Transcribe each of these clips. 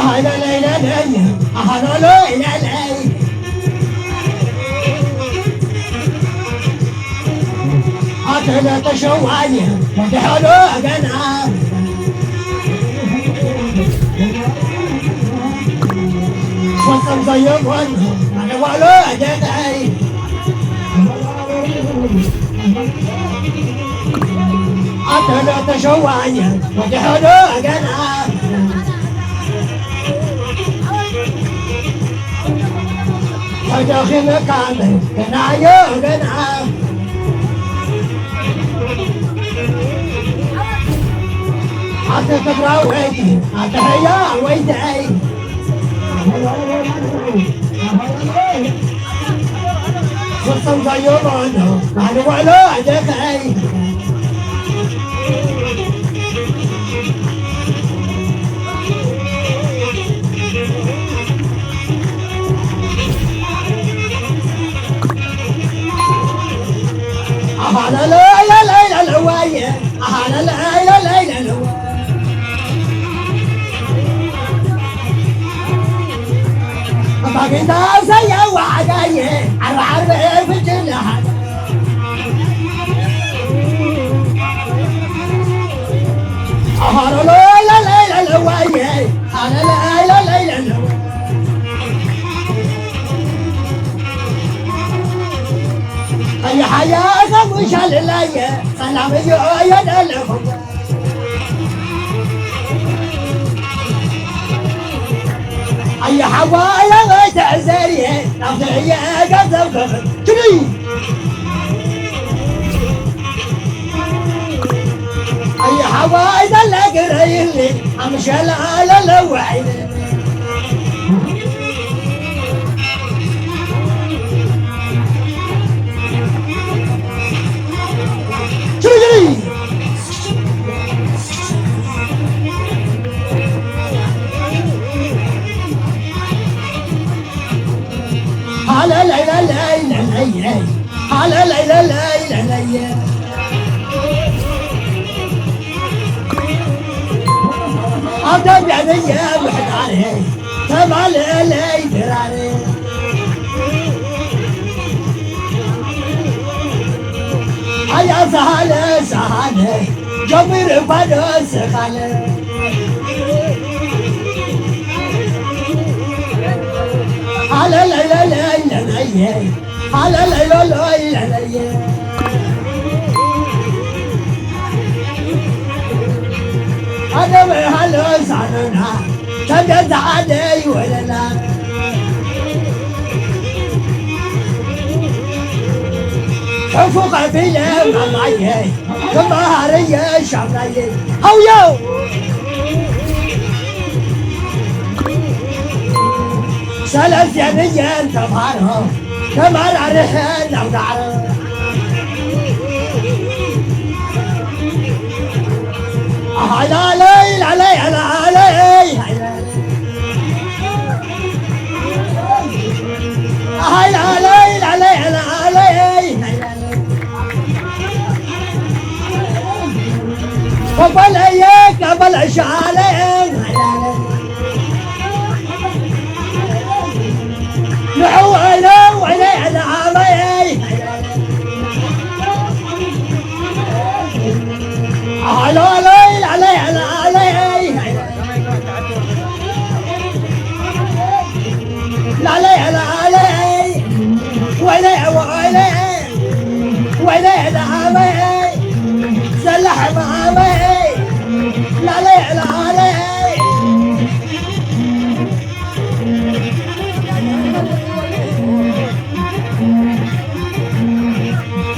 أهلا ليلى ليلى أهلا ليلى ليلى أتلا تشواني ودحلو قنا وصل زيبون أنا ولو جدعي أتلا تشواني ودحلو قنا وداخل كامل قنا يا قنا حتى تقرا ويدي حتى هيا ويدي خصم زيوبانو انا ولا دقي أهلا ليلى ليلى الهواية أهلا ليلى ليلى الهواية باقي ناس يا وعداي عرعر في الجنة أهلا ليلى ليلى الهواية أهلا ليلى ليلى الهواية أي حياة مش هاللاية سلام يا دلهم أي حوايا غيت عزاري نفسي قدم قبل جري أي حوايا لا قريلي أمشي على الوعي جري على ليلى ليلى ليلى على ليلى ليلى ليلى أدب يعني يا بحد عليه تبع ليلى دراري يا سهلة سهلة جبر بدو سخالة على ليلى ليلى ليلى على ليلى ليلى ليلى أنا بهالو سعنونا تبدأ علي ولا لا فوق فيا معي كما هريا شمعي هو يو سلام زينيا تبارو كما رحنا ودعرو على ليل علي علي علي ليل علي علي قبل اياك قبل شعالين نحو انا وعلي انا علي على ليل علي انا علي لا علي انا علي وعلي وعلي وعلي انا علي سلح معاوي لا علي لا علي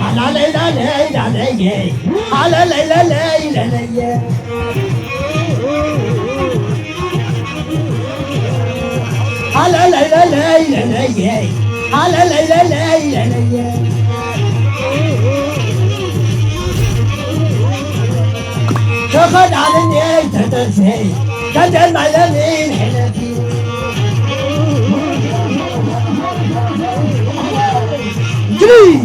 على ليلى ليلى ليلى على ليلى ليلى ليلى على ليلى ليلى ليلى على ليلى ليلى ليلى تاخد على النيل تتنسي تدل مع اليمين حنفي جري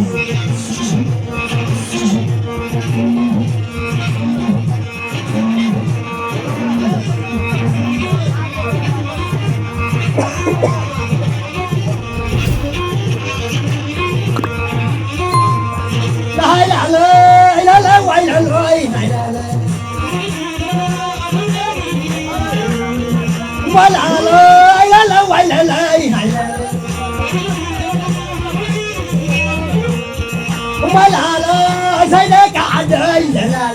ولا لا لا ولا لا ولا لا زينك عدي لا لا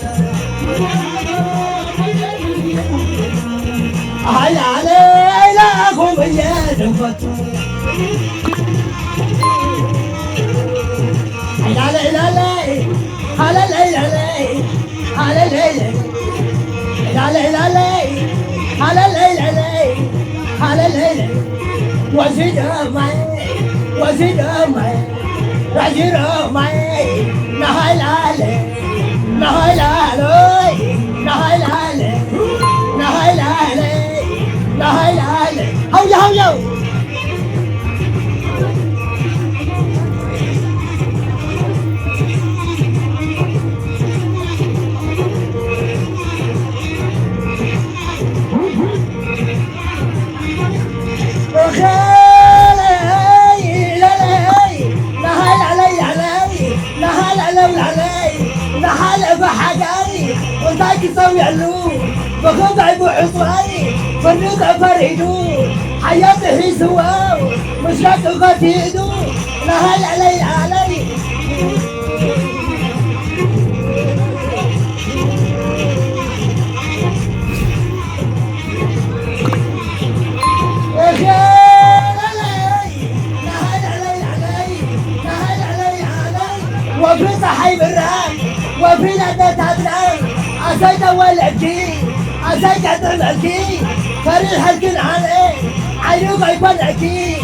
هيا علي لا أخو يا دفت هيا لا لا لا هلا لا لا لا هلا لا لا لا لا لا هلا لا لا لا هلا لا لا وزيد معي وزيد معي وزيد معي نهاي لا لا نهاي لا لا نهاي لا لا نهاي لا لا نهاي لا لا هو يا هو يا يسوي علوم بخضع بحصاني فالنضع فريدو حياته هي سواو مشاك غتيدو نهال علي علي وفي صحي بالراك وفي لدى تبنان أسيد ولدي أسيد عدلكي فريح الكل عليه عيوب يبلكي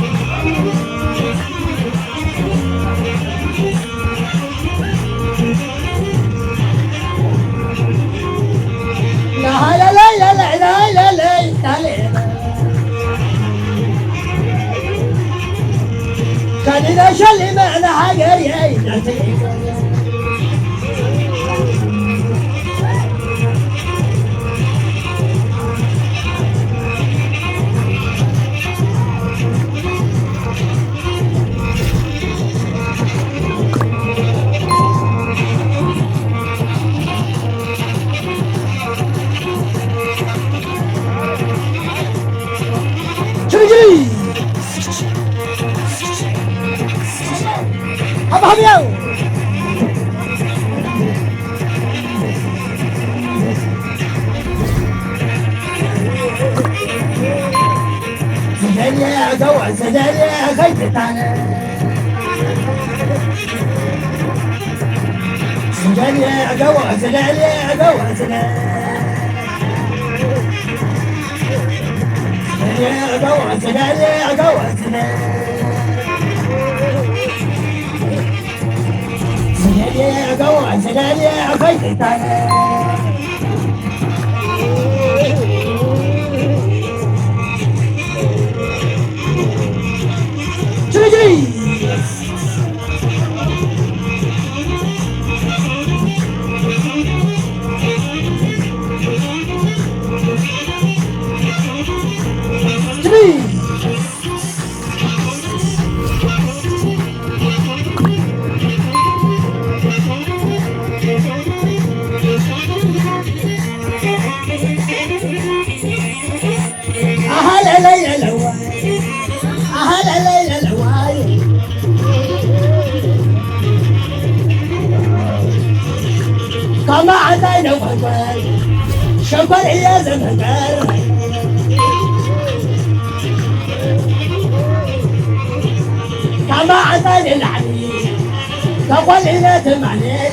لا لا لا لا لا لا لا لا كان إذا شلي معنا حقري Hấp nhau سجليا جوا سجليا خيط تانا سجليا جوا سجليا جوا سجليا جوا سجليا جوا سجليا جوا سجليا خيط تانا كما عدينا وفقر شكر يا زمهر كما عدينا العميل تقول إلى تمعني